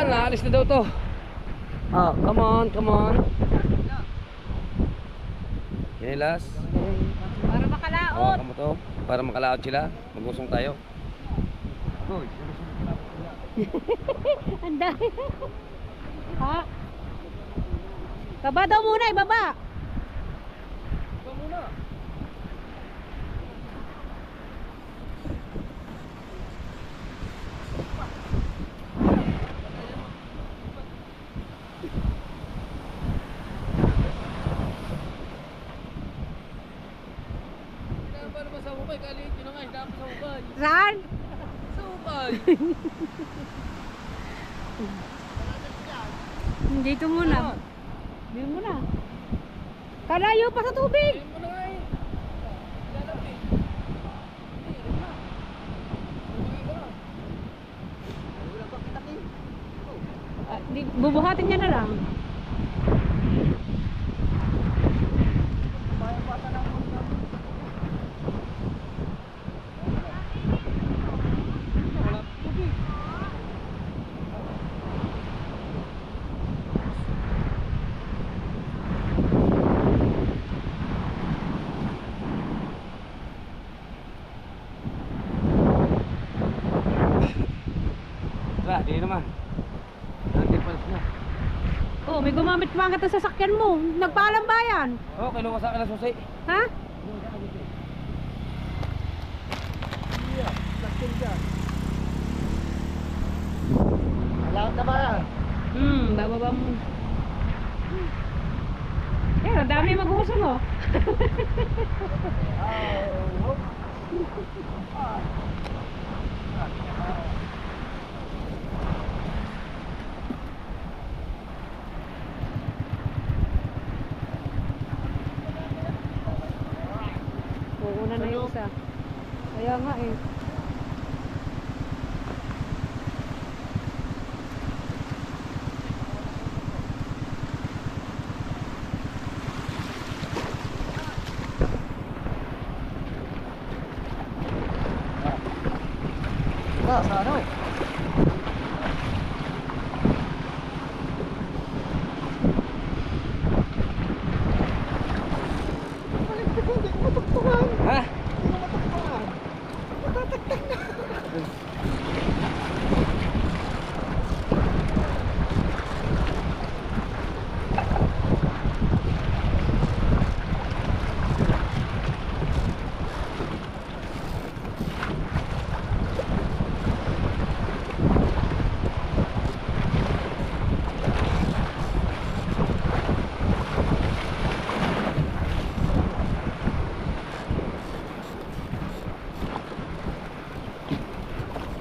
Yan, naalis na daw to. Ah, come on, come on. Kinelas. Para makalaot. Hawakan mo to. Para makalaot sila. Mag-usong tayo. Ang dami. Ha? Baba daw muna, ibaba. Baba muna. Saan? Dito muna. Dito muna. Kalayo pa sa tubig. Bubuhatin niya na lang. Di naman. Nanti palis na. Oh, may gumamit pa nga sa sasakyan mo. Nagpaalam ba yan? Oh, kinuha sa akin ng susi. Ha? Alam na ba yan? Bababa mo. Eh, ang dami mag-uso mo. Una na yung isa. Kaya nga eh. Sa ano? Ha?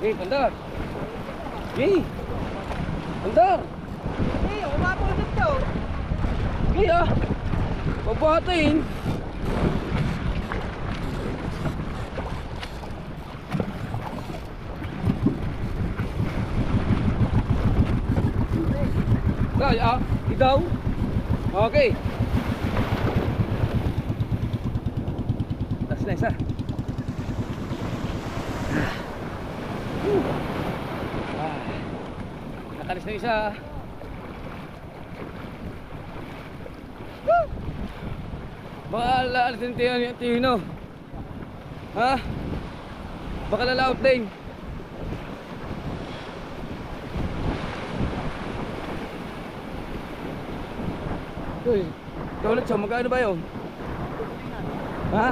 Bandar. Bandar. Umapol dito. Kaya papatin. Kaya ikaw. Okay. That's nice, ha? Nakalis na isa. Baka lalasin yung tino. Ha? Baka lalaot din. Uy, ikaw ulit siya, magkano ba yun? Ha?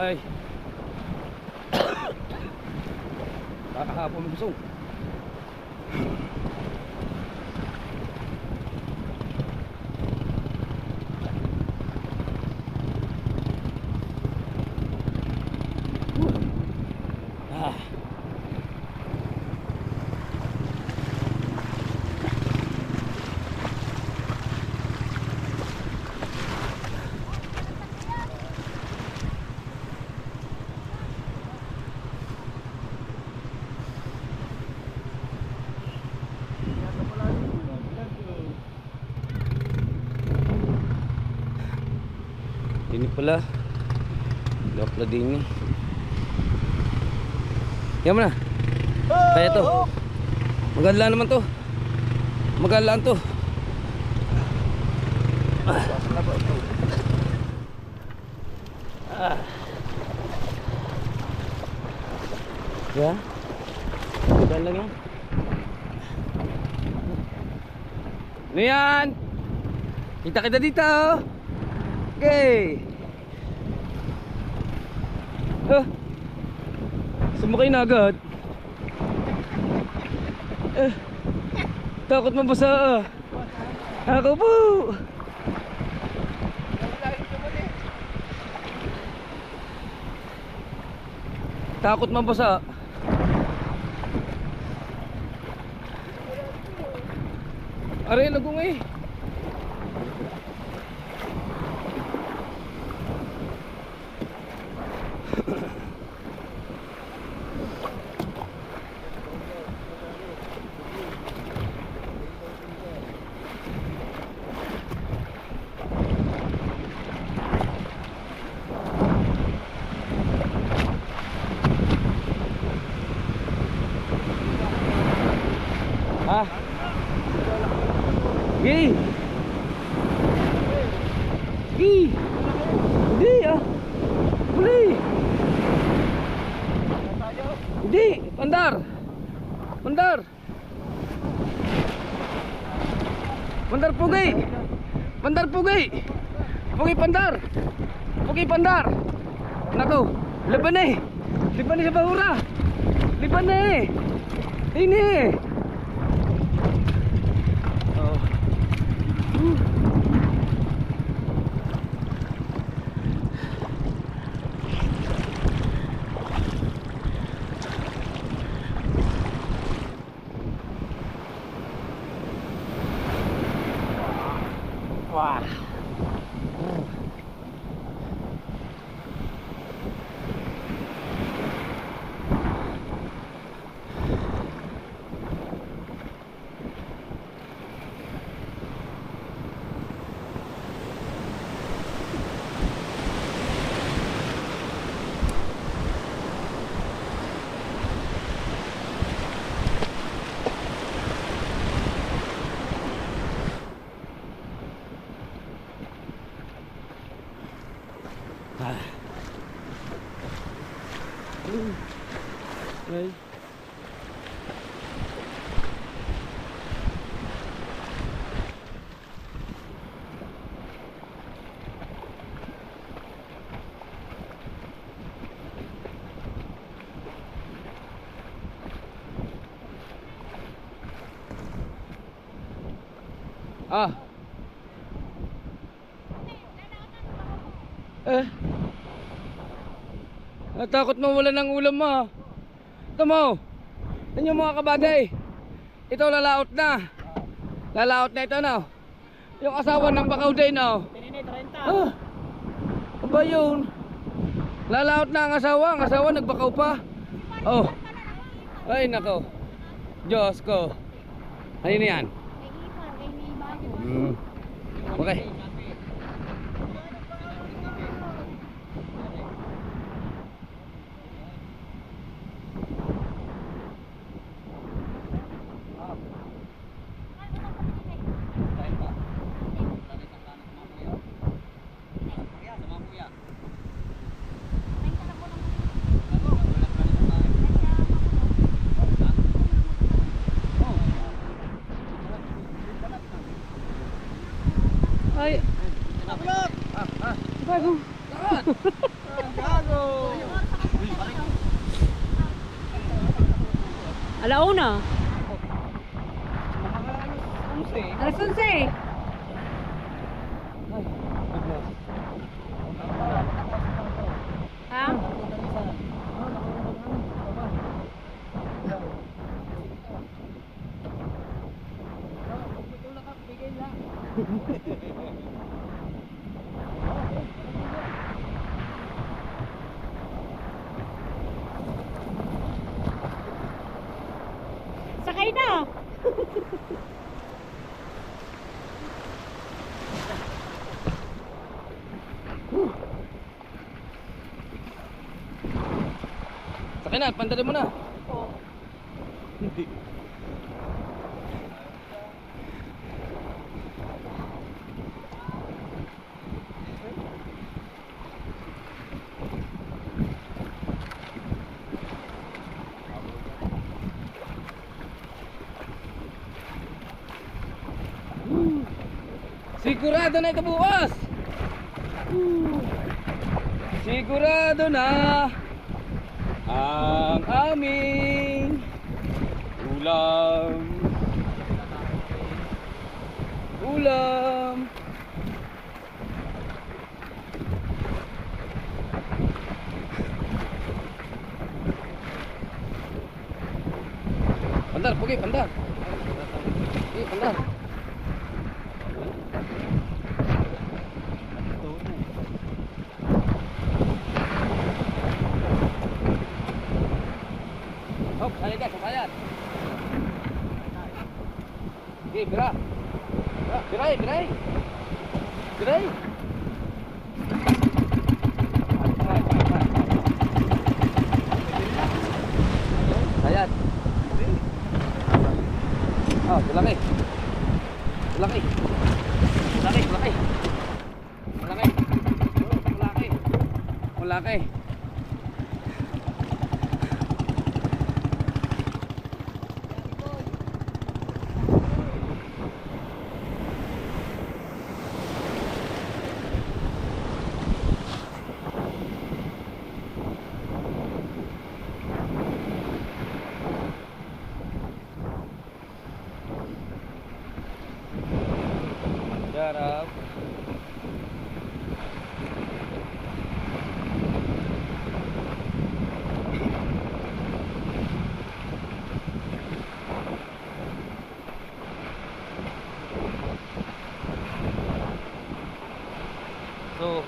Ay. Kakahapon busog. Ini pala lokla din Yan mo na. Kaya to. Maganda naman to. Maganda to. Yan. Maganda lang yan. Ano yan? Kita dito. Okay. Sumakay na agad. Takot mabasa. Ako po. Takot mabasa. Aray, lagong eh. Ah. Gih. Gih. Hindi ah. Boleh. Hindi, pandar. Pandar. Pandar pugi. Pandar pugi. Pugi pandar. Pugi pandar. Nako, laban eh. Liban eh sa bahura. Liban eh. Ini. Wah. Đây. Ah. Natakot mawala ng ulam mo. Ito mo. Yan yung mga kabagay. Ito lalaot na. Lalaot na ito na. Yung asawa ng bakaw din na. Ah. Ano ba yun? Lalaot na ang asawa. Ang asawa nagbakaw pa. Oh. Ay nako. Diyos ko. Ano na yan? Okay. Ay. Bago. Gago! Alauna. Mga Alas 11. Ha? Sakay na. Sakay na, pandali mo na. Hindi. Sigurado na ito bukas. Sigurado na ang aming ulam. Ulam. Pandar, pugi, pandar. Pugi, pandar. Hop, kaya ka, kaya. Okay, bira. Biray, biray. Biray. Ayan. Oh, malaki. Malaki. Malaki, malaki. Malaki. Malaki. Malaki. Harap. So,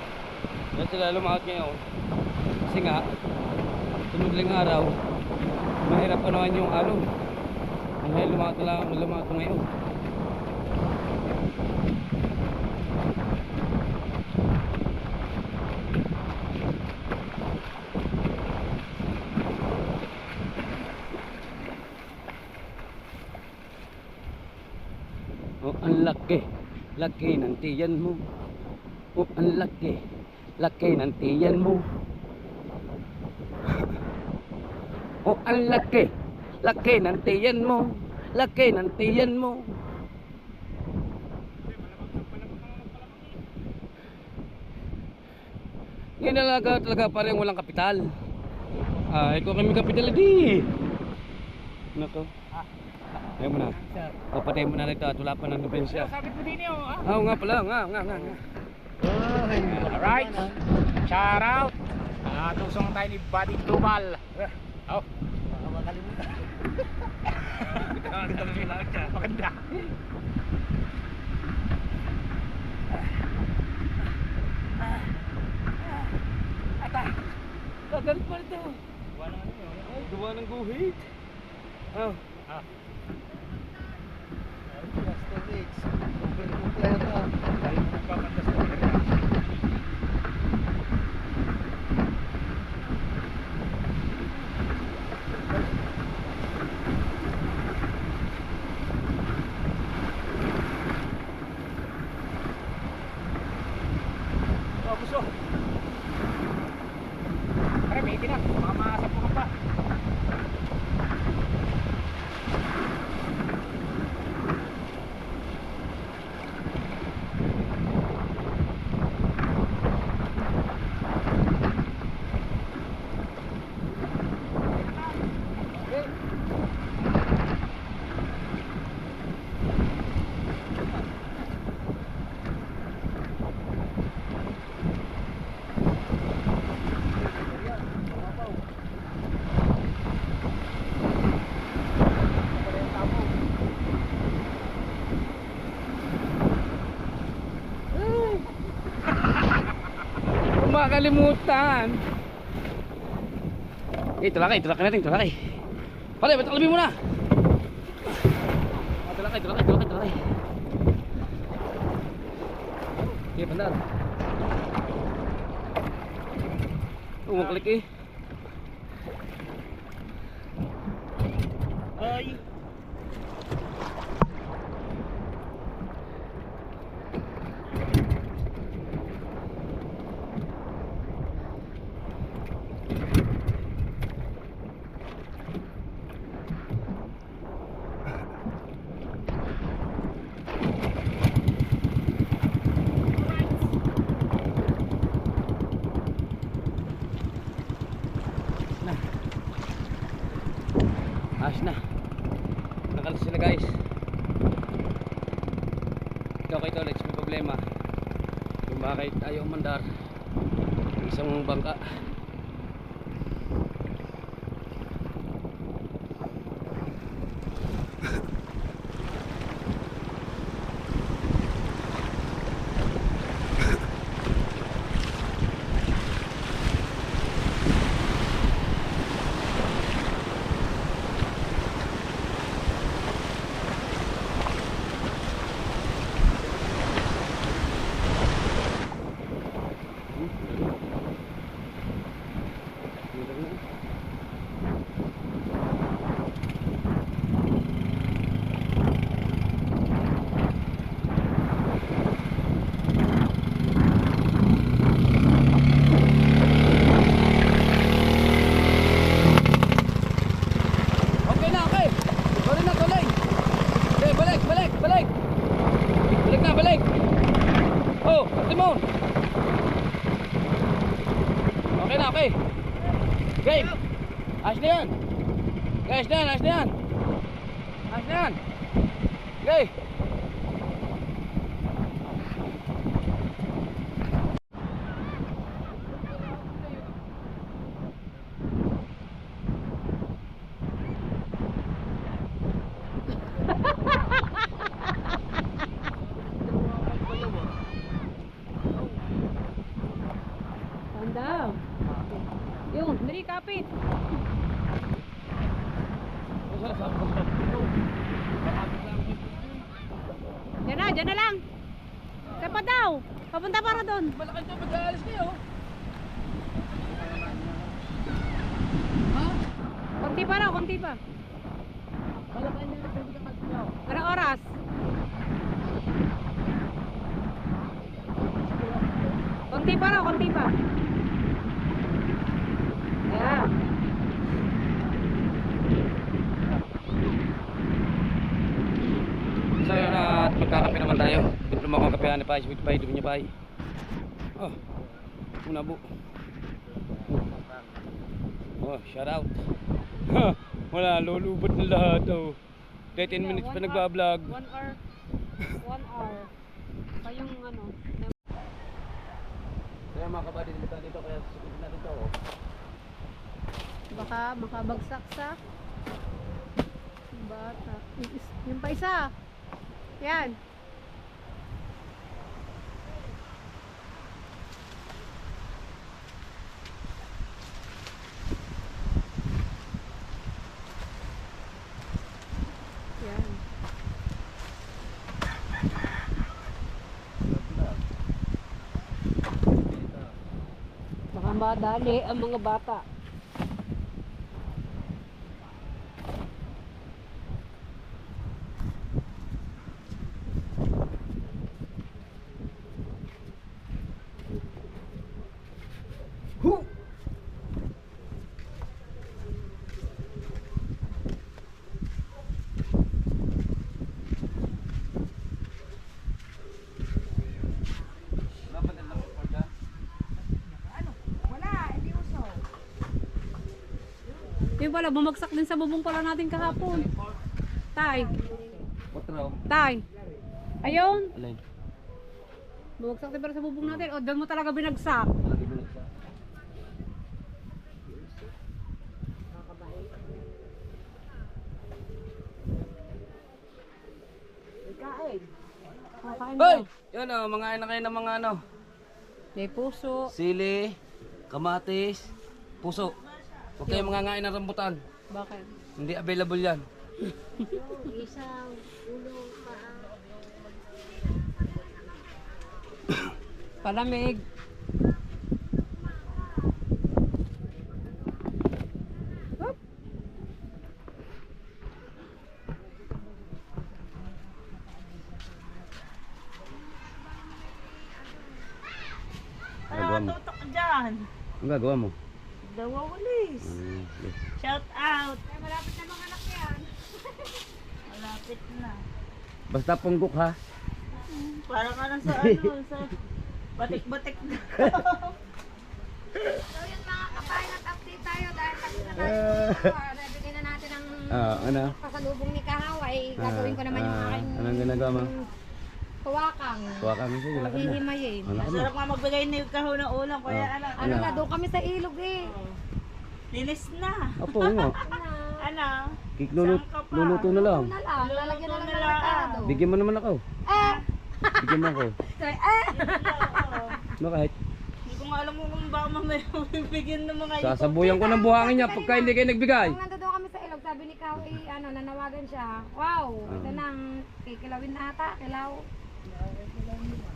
yan sila lumakad ngayon. Kasi nga, sunod lang araw, mahirap pa naman yung ano. Mahirap lumakad ngayon. Oh, ang laki. Laki ng tiyan mo. Oh, ang laki. Laki ng tiyan mo. Oh, ang laki. Laki ng tiyan mo. Laki ng tiyan mo. Ngayon talaga parang walang kapital. Ay, kung kami kapital di. Ano to? Ayaw mo na. O, patay mo na rito at wala pa ng dupensya. Sabi ko din yun, ha? Oo nga pala, nga. Alright. Shout out. Tusong tayo ni Buddy Global. Oh. Makalimutan. Maganda. Atay. Gagal pa ito. Gawa ng guhit. Oh. May na, mamamasap mo pa. Makalimutan. Tulakay natin, tulakay. Pare, ba't alamin mo na? Tulakay. Okay, pandaan. Makalik eh. Ay. Ayos na. Nakalas sila guys. Ikaw kay Tolex, may problema. Kung bakit ayaw umandar ng isang bangka. Okay na, okay. Sorry na, tuloy. Okay, balik, balik, balik. Balik na, balik. Oh, Timon. Okay na, okay. Game. Ayos na yan. Ayos na yan, ayos na yan. Ayos na yan. Okay. Tanda. Yun, dali kapit. Diyan na lang. Saan pa daw? Papunta para doon. Malaking tubig, aalis kayo. Ha? Konti pa raw, konti pa. Malaking tubig, aalis kayo. Anong oras? Konti pa raw, konti pa. Yeah. So yun at magkakape naman tayo. Diploma ko ang kapehan ni Pai, sweet Pai, dumi niya Pai. Oh, una bu. Oh, shout out. Ha, wala, lulubot na lahat oh. 13 minutes pa nagbablog. 1 hour. 1 hour. Pa yung ano. Kaya mga kabady dito kaya susunod na dito oh. Baka makabagsak sa bata. Yung pa isa. Yan. Yan. Baka madali ang mga bata. Yung pala, bumagsak din sa bubong pala natin kahapon. Tay. Tay. Ayun. Alin? Bumagsak din pala sa bubong natin. O, doon mo talaga binagsak. Lagi binagsak. Kakain Hoy! mo. Yan oh, mga na kayo ng mga ano. May puso. Sili, kamatis, puso. Huwag kayong mangangain ng rambutan. Bakit? Hindi available yan. Isang ulo palamig. Hop. naman. Ang gagawa mo? Dawawalis. Okay. Shout out. Ay, malapit na mga anak yan. Malapit na. Basta punggok ha. Para ka lang sa ano, sa batik-batik na. So yun mga kabayan, nag-update tayo dahil tapos na tayo dito. Nabigyan na natin ang Ano? pasalubong ni Kahaway. Gagawin ko naman yung aking Anong ginagawa mo? huwakang. Kuha kami sa'yo. Lakad na. Hihimayin. Lakad na. Masarap nga magbigay ni kahon ng ulam, kaya Oh. ano. Ano na, doon kami sa ilog eh. Linis na. Opo nga. Ano? Luluto na lang. Ano na lang, lalagyan na lang ng Luluto na lang. rekado. Bigyan mo naman ako. Bigyan mo ako. Sorry, No, kahit Hindi ko nga alam kung baka mamaya bibigyan ng mga sasabuyan ko ng buhangin niya pagka hindi kayo nagbigay. Nung nandun kami sa ilog, sabi ni Kahaway, ano, nanawagan siya. Wow, ito nang kikilawin na ata, kilaw.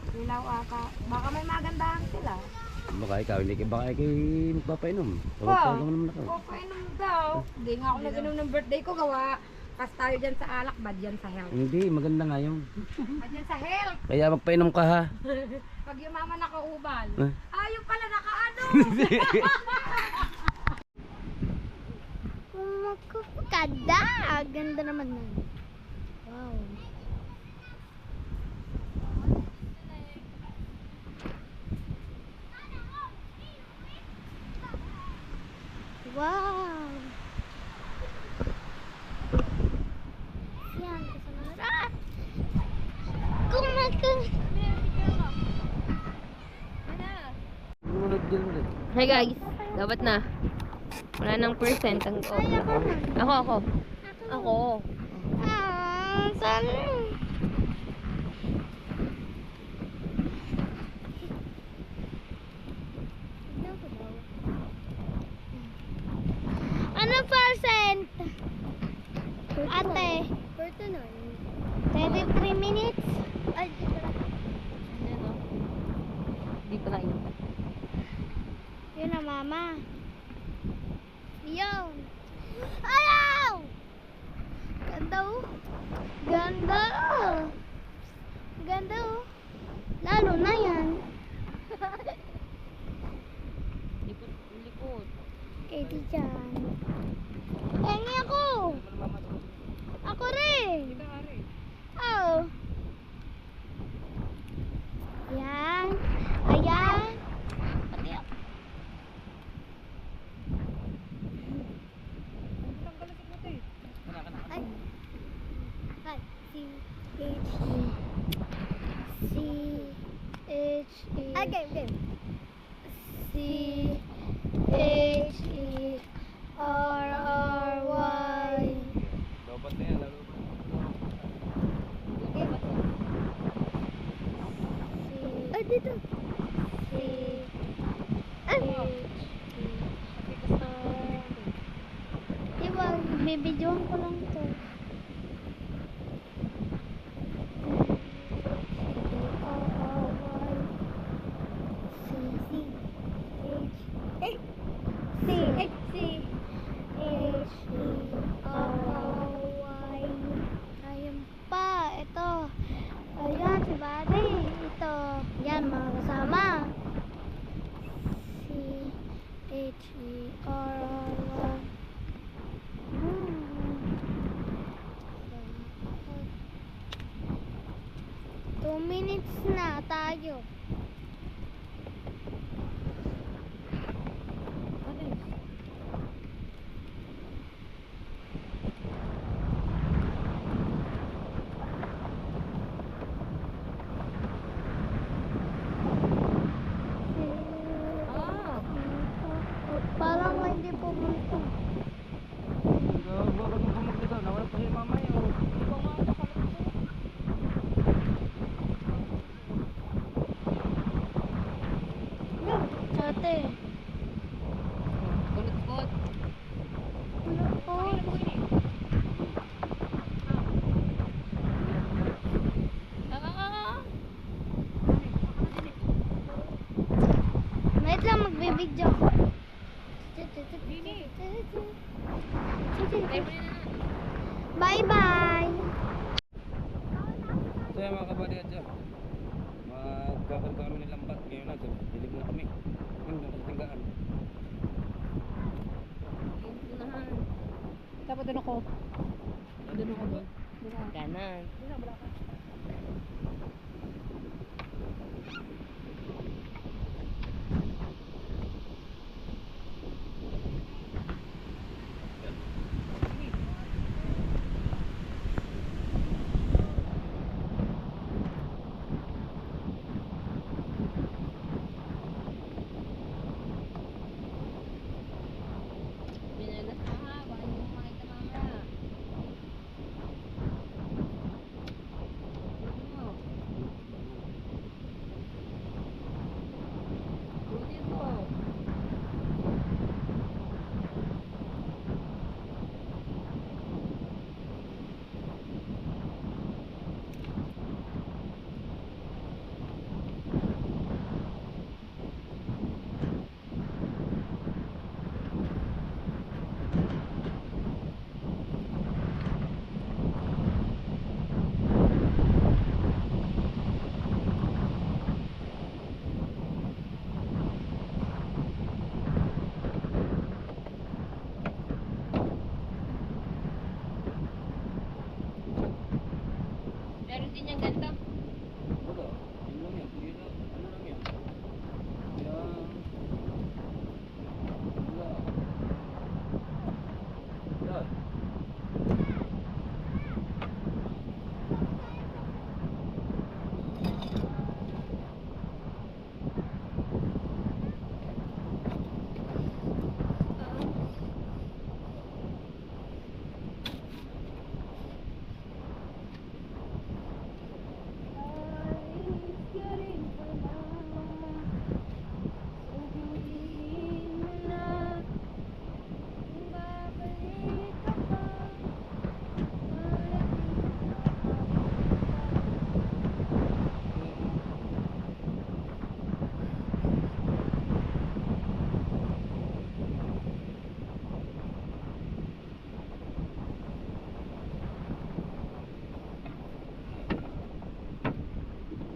Kilaw ata. Baka may magandahan sila. Baka ikaw, hindi kayo, baka kayo magpapainom. Wow. Tawag naman ako. Okay nung daw. Hindi nga ako nag-inom ng birthday ko, gawa. Kas tayo dyan sa alak, bad yan sa health. Hindi, maganda nga yun. Bad yan sa health. Kaya magpainom ka ha. Pag yung mama nakaubal. Eh? Ayun pala nakaano. Kumakukada. Ganda naman nun. Wow. Wow. Yan. Kasunod. Ah! Hi guys, dapat na. Wala nang percent ang ko. Ako. Ako. Saan? Ano percent? Ate. 33 minutes? Ay, Ano no? Di pala yun. yun na mama. Yun. Ayaw! Ganda oh. Ganda. Ganda oh. Lalo na yan. Likod. Kay di dyan. Pengi ako. Ako rin. Oh. Yan. Ayan. Pati ako. Ay. Ay. C-H-E. Ay, game. C-H-E-R-R-Y. Dapat na yan, lalo ba? Ay, dito. Diba, bibidyohan ko lang to. Ayun pa, ito. Ayan, si Buddy. Ito. Yan, mga kasama. C-H-E-R-R-Y. 2 minutes na tayo. Parang hindi pumunta. Bakit mo pumunta daw? Nawala pa si mama yun. Ate. Kulot-kulot. Oh. Wait lang, magbibidyo ko. Bye-bye! So yan mga kabady at dyan. Magkakaroon kami ng lambat ngayon na. So, dilig na kami. Yun, nakastingga. Dapat doon ako. Doon ako doon. Doon ako. Kanan. Doon ako, wala ka. Binagas mo ha, baka hindi mo makita mamaya. Ano? Buti mo. Meron din yung ganito. Wala. Yun lang yan. Hindi na. Ano lang yan? Yan. Wala. Yan.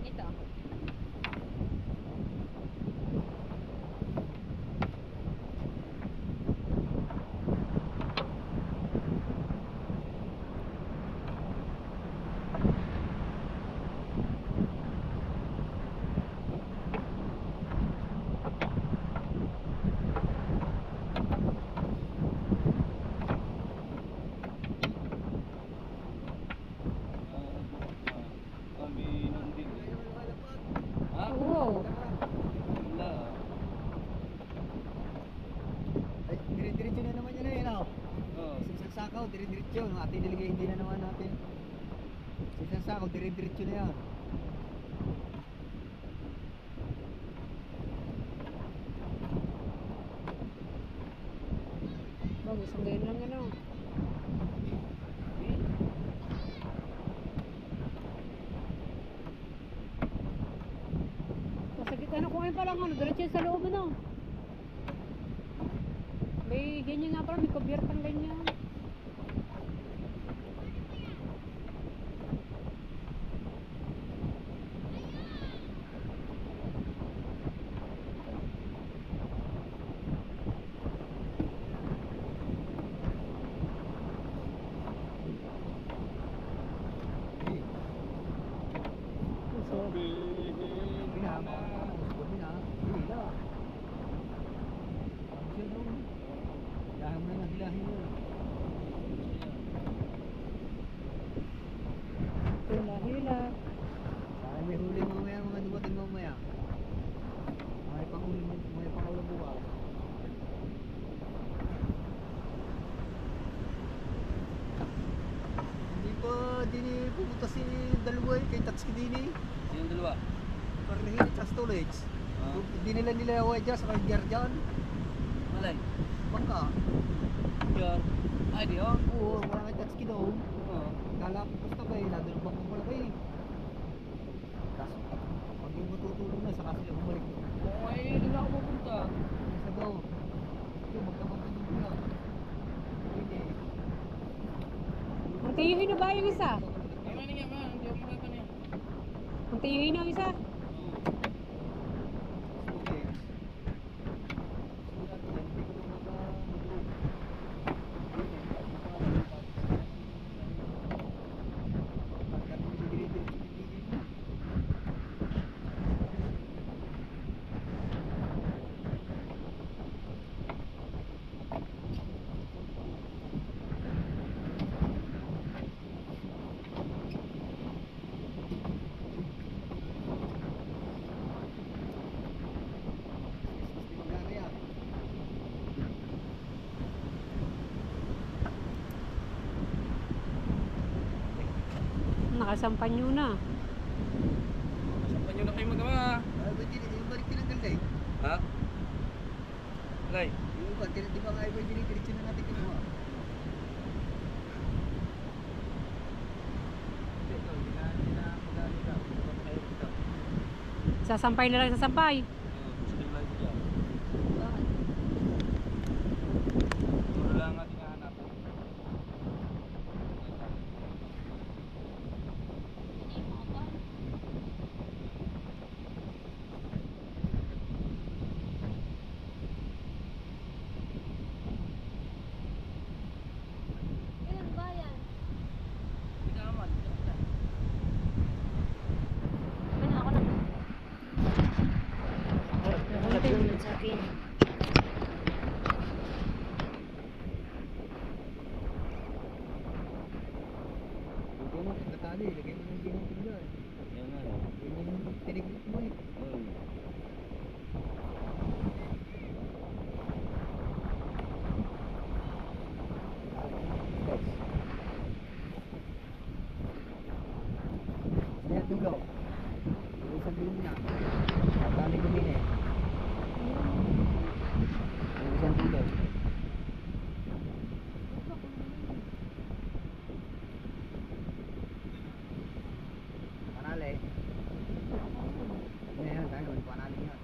Ito. Kami nandun. Ha? Oo. Wala. Ay, dire-diretso na naman yun eh, no? Oh. Sigsasakaw, dire-diretso. Nung ating niligay, hindi na naman natin. Sigsasakaw, dire-diretso na yan. Bago, isang ganyan lang yan, oh. Masakit ano kung ayun palang ano, diretso sa loob ano. May ganyan nga pala, may kubyertang ganyan. Pinahama. Sabi na. Hindi na. Ang siya doon. Dahil mo na nagilahin yun. Hila-hila. Dahil may huli mamaya, mga dumating mamaya. May pangulang buwan. Hindi pa din pumunta si dalawa kay Tatsuki Dini. Yung dalawa. Parang sa storage. Ah. Hindi nila Waja sa kay Jarjan. Malay. Bangka. Yan. Ay, di oh. Oo, wala kay Tatsuki doon. Oo. Kala ko gusto ba eh, nadun bang pala kayo eh. Kaso, pag yung matutulog na, saka sila bumalik. Oo, ay, doon ako pupunta. Sa daw. Yung magkabangka doon na. Hindi. Ang tiyuhin na ba yung isa? Ay, man nga, man. Hindi ako makakanya. Ang tiyuhin na yung isa? Okay. Sulat yan, hindi ko na mag-drone. Sasampan nyo na. Sampan nyo na kayo magawa. Ay, ba't yung balik tinanggal na eh? Ha? Lay. Yung iba, di ba nga iba yung dinidiretso na natin kinuha? Sasampay na lang sasampay. Wala lang natin hahanapin. Ilan ba yan? Huwag mo natali, lagay mo yung ginong tingnan. Yan nga. Yun yung tiniglit mo eh. Ayan, dulo. Yung isang dulo niya. Dami gumin eh. Yung isang dulo. Panali. Ayan, tayo. Panali yan.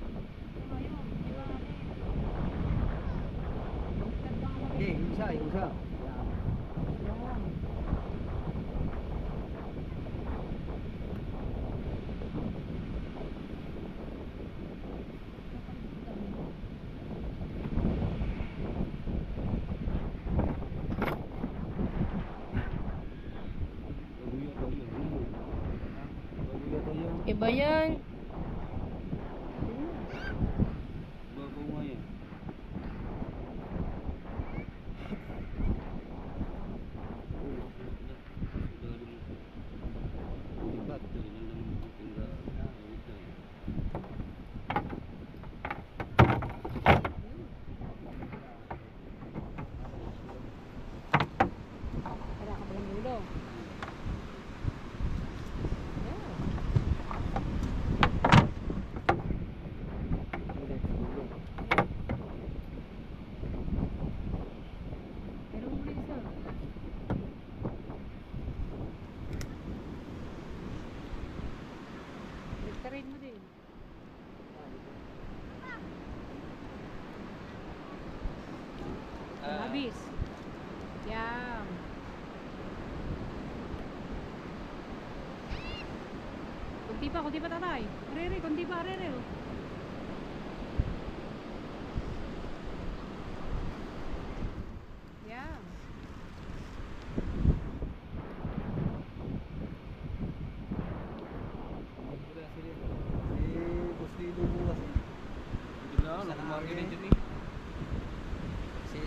Hindi, yung isa, yung isa. Yan. Iba yan. Babaw nga yan. Wala ka ba ng dulo? Pero muli isa. Nektarin mo din. Mabis. Yan. Kunti pa tatay. Arere, kunti pa, arere. Oh. Yan.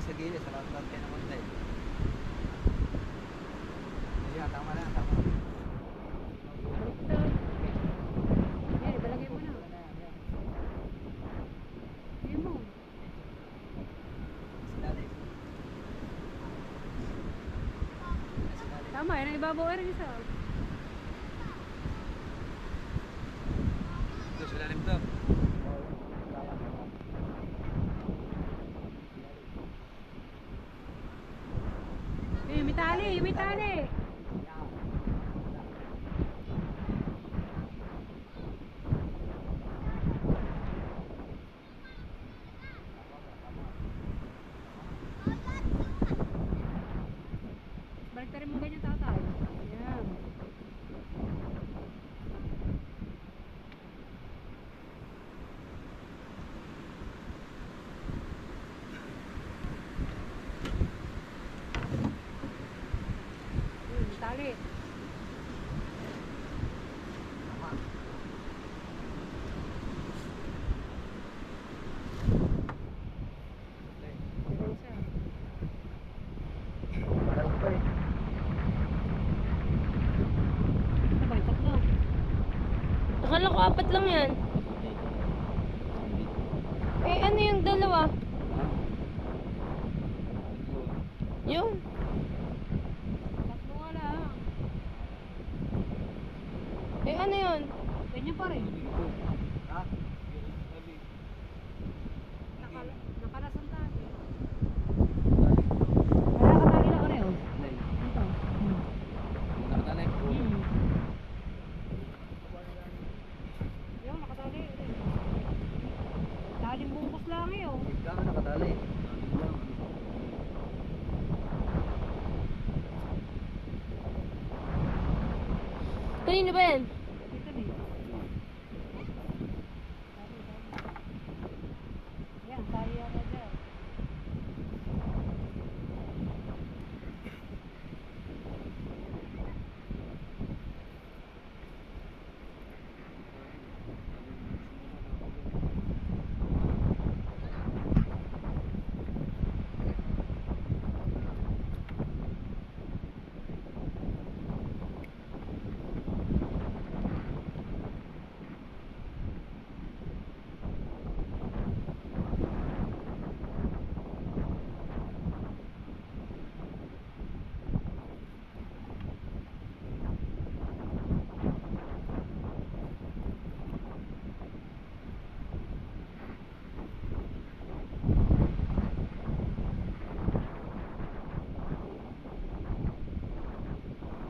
Sa gilid, sa lahat kayo naman tayo. Ayan, tama na, tama. Yan, ibalagay mo na. Yan mo. Sinali. Tama, yan ang ibabaw rin isa. Ito, sa lalim to. Yung may tali. Baliktarin mo ganyan tatay. Ayan. Tali. Akala ko 4 lang yan. Eh, ano yung dalawa? Yung? Tatlo nga lang. pa rin. Ha? Nakalasang tayo. Wala ka tali na ko rin, oh. Alay. Ito. Nakatalay ko. Yung nakatali. Taling bungkus lang eh, oh. Ikaw ka nakatalay. Kanino ba yan? Dito din. Yan, tali yata dyan.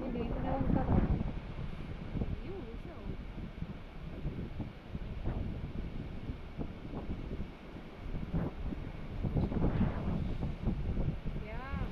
Hindi, ito na yung kato. Yun, isa, oh. Yan.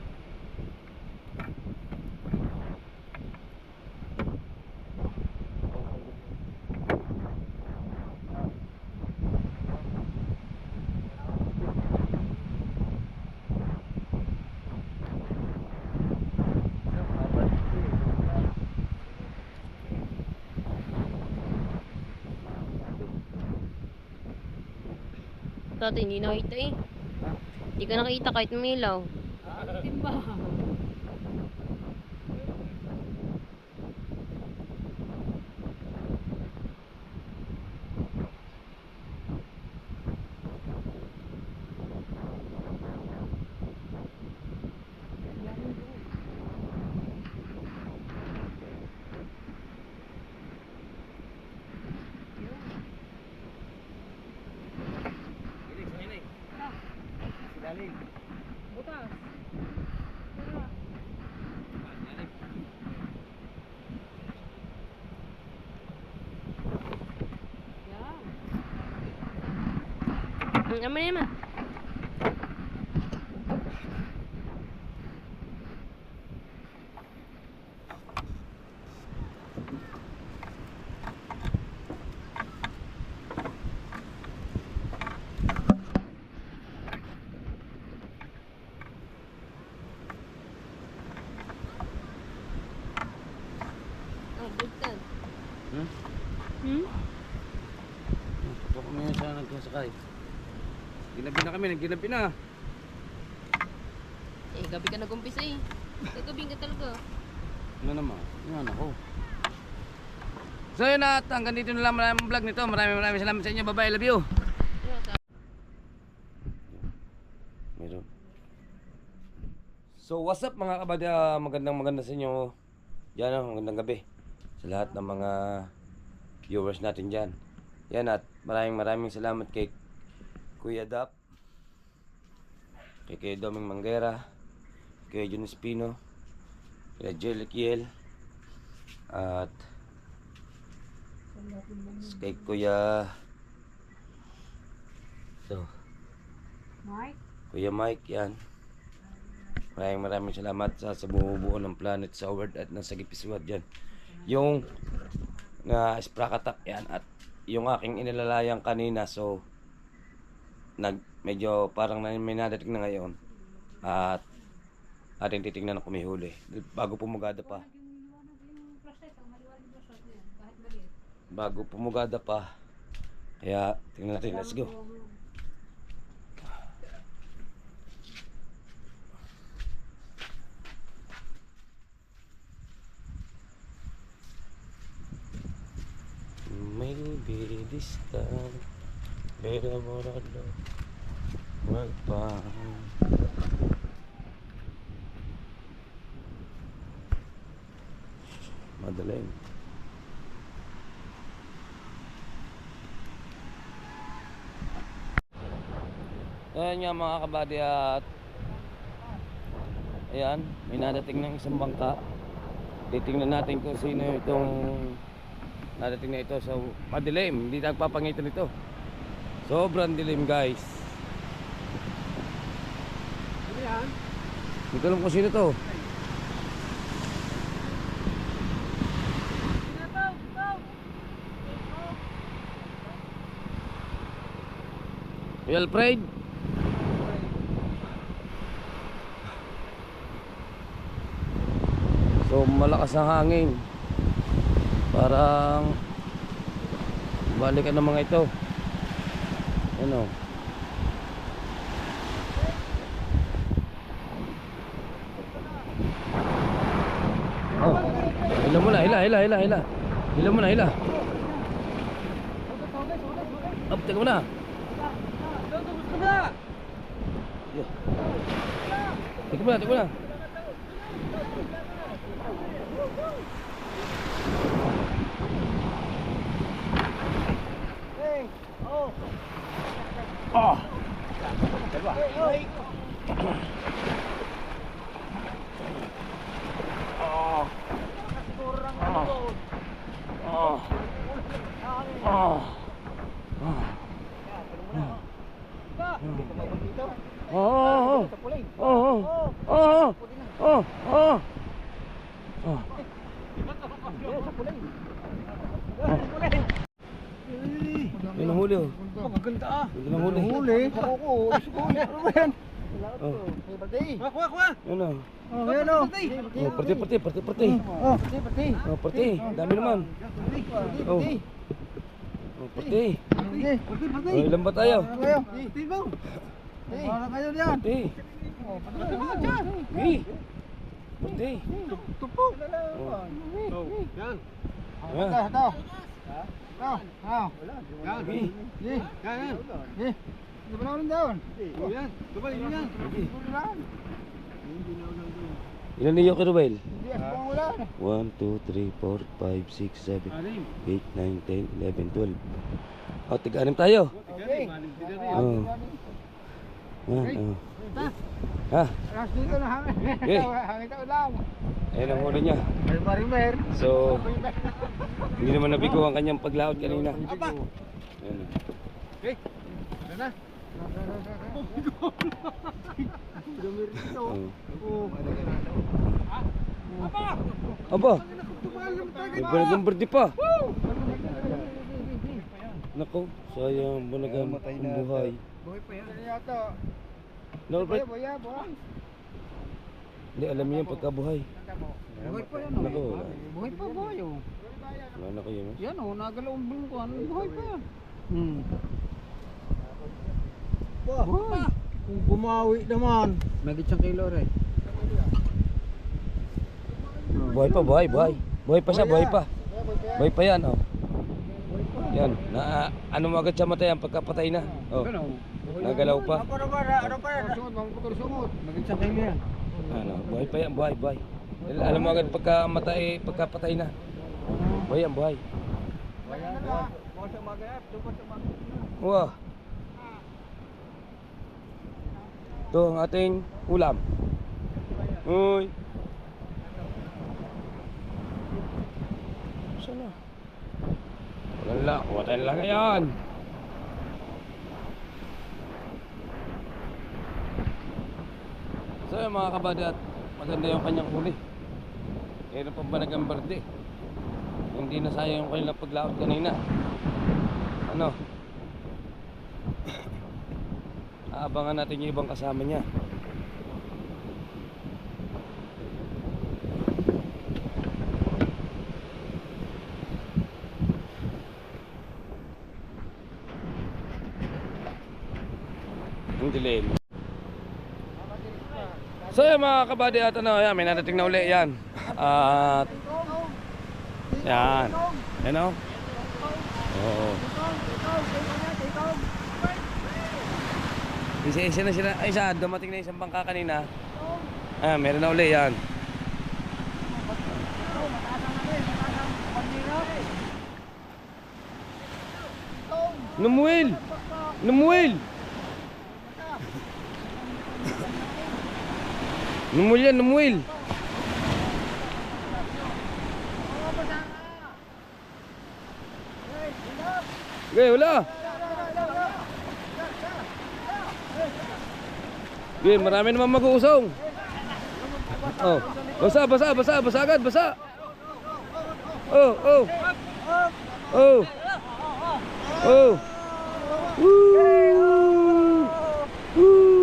Dati hindi nakita eh. Hindi ka nakita kahit umilaw. Timba. Silalim. Butas. Yan. Aman naman. Oh, bugtan. Hmm? Ito kami nga siya nagkasakay. Ginabi na kami, nagginabi na. Eh, gabi ka nag-umpisa eh. Gagabing ka talaga. Ano naman? Yan ako. So yun at hanggang dito na lang maraming vlog nito. Maraming salamat sa inyo. Bye-bye. Love you. Meron. So what's up mga kabada? Magandang sa inyo. Yan o, magandang gabi. Sa lahat ng mga viewers natin dyan. Yan at maraming salamat kay Kuya Dap, kay Doming Manguera, kay Jun Espino, kay Jelly Kiel, at kay Kuya Mike. Kuya Mike. Yan, maraming salamat sa bumubuo ng Planet sa Award at nasa Gipiswad dyan. Yung Sprakatak yan at yung aking inilalayang kanina, so medyo parang may nadating na ngayon at ating titignan na kumihuli bago pumugada pa. Bago pumugada pa. Kaya tingnan natin, let's go. Maybe this time better what I love work pa. Madaling. Ayan nga mga kabady at ayan, may nadating ng isang bangka. Titingnan natin kung sino itong nadating na ito. So madilim, hindi nagpapangitan ito. Sobrang dilim guys. Hindi ko alam kung sino to. Alfred. So malakas ang hangin. Parang balikan ng mga ito. Ano? Oh. Hila mo na, hila. Hila mo na, hila. Up, teka mo na. Teka mo na. Oh. Yun ang huli oh. Maganda ah. Yun ang huli. Ako. Ano ba yan? Oh. Kuha. Yun oh. Oh, yan oh. Oh, parti. Oh, pati. Oh, parti. Dami naman. Oh. Oh, parti. Oh, ilan ba tayo? Pati ba? Para kayo diyan. Parti. Oh, pati ba diyan? Hey. Parti. Tupo. Oh, yan. Ah. Ito. Yan. Yan. Di ba naman doon? Yan. Tubal yan. Ilan niyo kay Ruel? Hindi ako wala. 1, 2, 3, 4, 5, 6, 7, 8, 9, 10, 11, 12. Oh, tiga-anim tayo. Okay. Oh. Oh. Ha? Last dito na hangin. Okay. Hangin tayo lang. Ayun ang huli niya. Mer. So, hindi naman nabigo ang kanyang paglaot kanina. Aba. Ayun. Okay. Ano na? Oh. Aba. May banagang birthday pa. Nako, sayang banagang ang buhay. Buhay pa yan. Ano yata? Alfred, Buhay. hindi alam niyo yung pagkabuhay. Buhay pa yan. Nako, wala. Buhay pa buhay oh. Wala na kayo. No? Yan oh, nagalaw ang bulong ko. Buhay pa yan. Buhay. Kung bumawi naman. Nag-1 kilo rin. Buhay pa, buhay. Buhay pa siya, buhay pa. Buhay pa yan, oh. Yan, ano mo agad siya matayan pagkapatay na. Oh. Nagalaw pa. Ano pa yan? Sungot. Nag-1 kilo yan. Ano, buhay pa yan, buhay. Alam mo agad pagkapatay na. Buhay yan, buhay. Wah. Ito ang ating ulam. Uy. Sana. Wala, kuwatan lang yan. So yung mga kabadat, maganda yung kanyang huli. Meron pang banagang birthday. Hindi na sayang yung kanilang paglaot kanina. Ano? Aabangan natin yung ibang kasama niya. Ang dilim. So yan mga kabady at ano, yan, may nadating na uli yan. At yan. Yan o. Oo. Isa na sila. Ay isa, dumating na isang bangka kanina. Meron na uli yan. Numuil! Numul yan, numuil. Okay, wala. Okay, marami naman mag-uusong. Oh, basa, basa, basa, basa agad, basa. Oh, oh. Oh. Oh. Woo! Woo!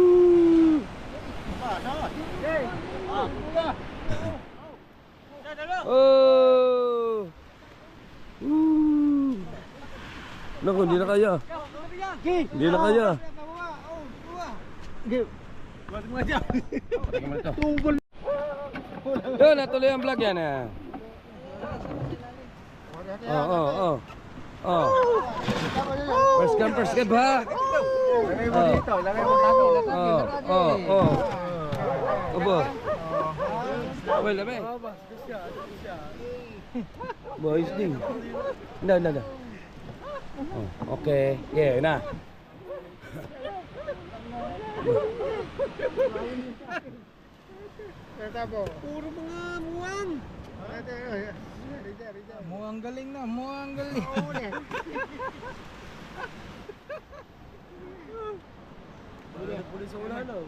Oh! Woo! Naku, hindi na kaya. Hindi na kaya. Yun, natuloy ang vlog yan eh. Oh. First come, first give ha. Lagay mo dito, lagay mo dito. Oh. Obo. Well, abe. Boys din. Na. Oh, okay. Yeah, na. Puro mga muwang. Muwang galing na, muwang galing. Pulis sa ulan no.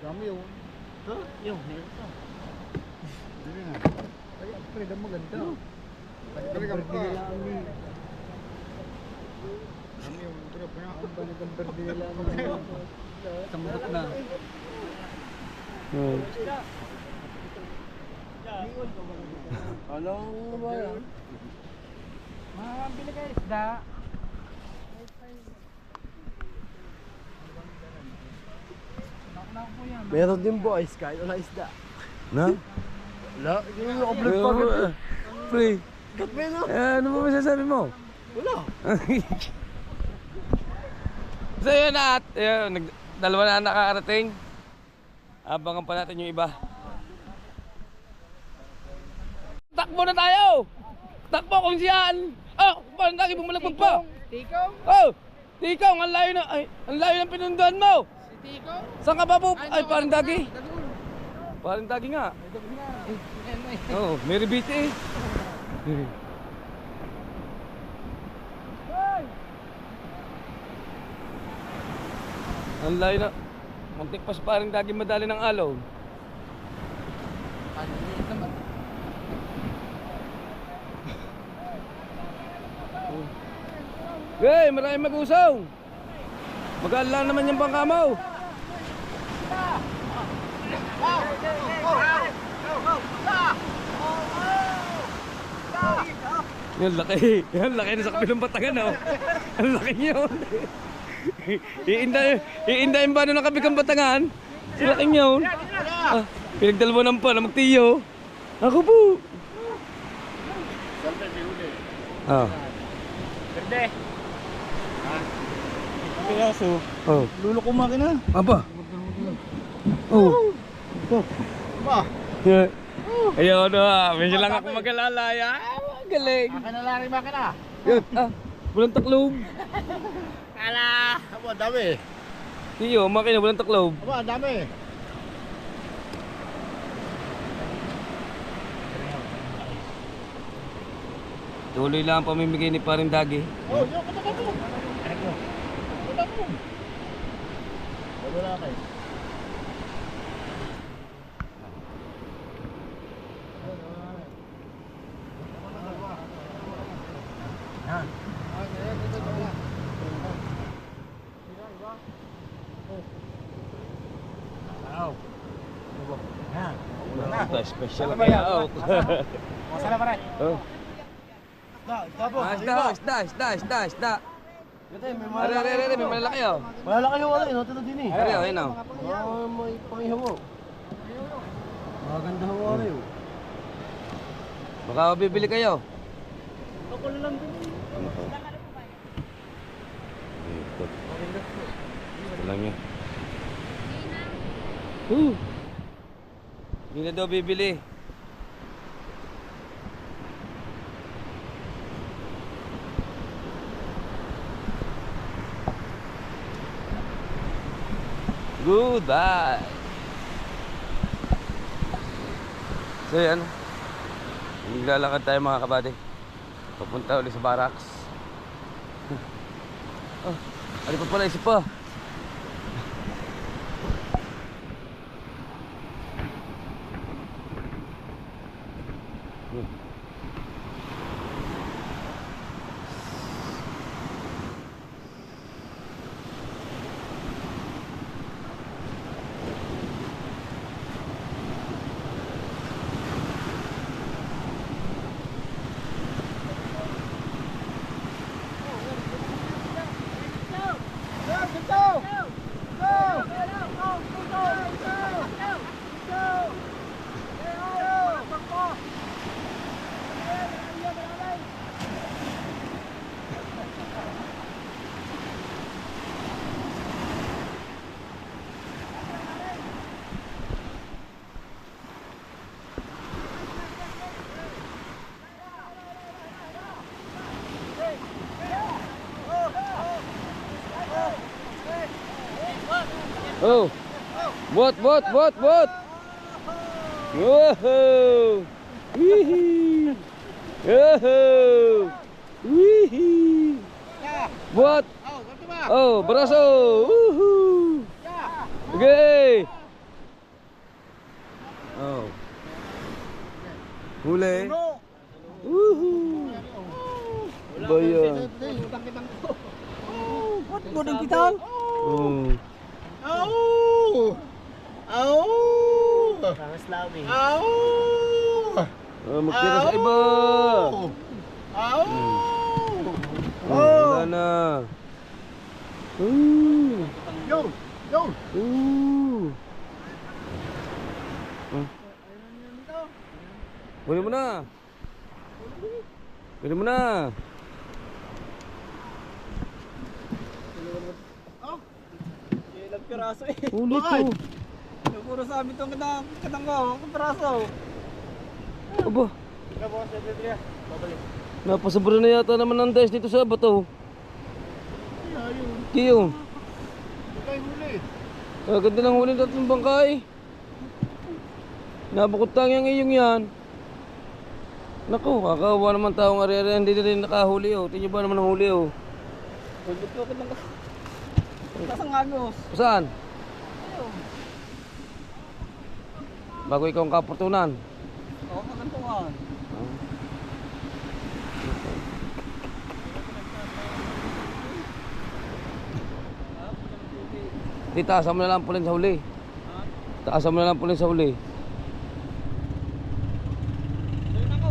Dami yun. Ha? Yung meron pa. Dili na. Ay, pre, damo maganda. Talagang nila ni. Dami yung pre, ang balikan berde nila sambot na. Ano ba yan? Mabili kayo isda. Meron din boys, kahit wala isda. Na? Wala, yung upload pa agad. Pre. Kat mo no? Ano ba masasabi mo? Wala. So yun at dalawa na nakakarating. Abangan pa natin yung iba. Takbo na tayo! Takbo kung siyaan! Oh! Parang lagi bumalagbag pa! Tikong? Oh! Tikong! Ang layo na! Ay! Ang layo ng pinunduan mo! Si Tikong? Saan ka ba po? Ay! Parang dagi! Parang dagi nga! Oh! May ribiti eh! Ang layo na! Muntik pa sa parang dagi madali ng alaw. Hey, maraming mag-usaw. Mag-aal lang naman yung bangka mo. Yan laki. Yan laki na sa kabilang batangan oh. Ang laki yun. Iindayin ba ng kabilang batangan? Sa laki yun. Ah, pinagdalwa pa na magtiyo. Ako po. Ah. Berde. Piyaso. Oh. Lulo ko makina. Aba. Oh. Ba? Yeah. Ayun na, medyo lang ako mag-alalaya. Galing. Akin na lang rin makina. Yun, walang taklob. Kala. Aba, dami. Tiyo, makina, walang taklob. Aba, dami. Tuloy lang ang pamimigay ni Paring Dagi. Oh, yung katapat mo. Katapat mo. Wala kayo. Ito, special kaya out. Masala pa rin. Oh. Isda. Are, may malalaki oh. Malaki yung ano, ino, tino din eh. Are, ayun oh. May pangihaw mo. Maganda ho ano yun. Baka bibili kayo. Ako na lang din. Ito lang yun. Hindi na daw bibili. Goodbye. So yan. Naglalakad tayo mga kabady. Papunta ulit sa barracks. Oh, ano pa pala, isip pa. Oh, bot. Whoa, wee, wee, bot. Oh, braso. Woohoo. Okay. Oh. Huli. Woohoo. Bayan. What mo ng pitang? Oh. Au! Au! Au! Magtira sa iba. Au! Wala na. Yo! Yo! Kunin mo na. Kunin mo na. Ilang piraso eh. Ulit to. Puro sa amin itong katang ko. Ang piraso. Aba. Napasabra na yata naman ng dice dito sa bato. Kiyo. Ganda ng huli natin ng bangkay. Nabukot tang yung iyong yan. Naku, kakawa naman taong ari-ari. Hindi na rin nakahuli oh. Tingnan ba naman ang huli oh. Pagod ko kitang kasang agos. Saan? Bago ikaw ang kaportunan. Oo, kagantungan. Di, taasan mo na lang pulin sa huli. Taasan mo na lang pulin sa huli. Ayun ako.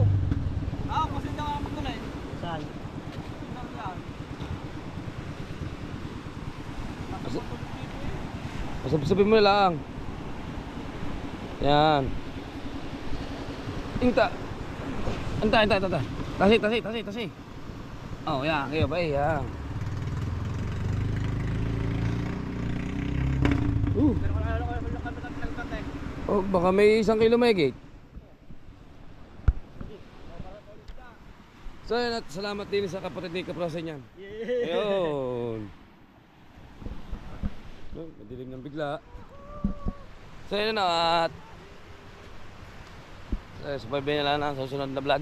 Kasi hindi ako magtunay. Saan? Sabi mo na lang. Yan. Inta. Anta. Tasi. Oh, yan. Kayo ba yan. Oh, baka may 1 kilo megate. So, yan at salamat din sa kapatid ni Kaprasan yan. Ayun. Madilim ng bigla. So, yun at subaybayan na lang sa susunod na vlog.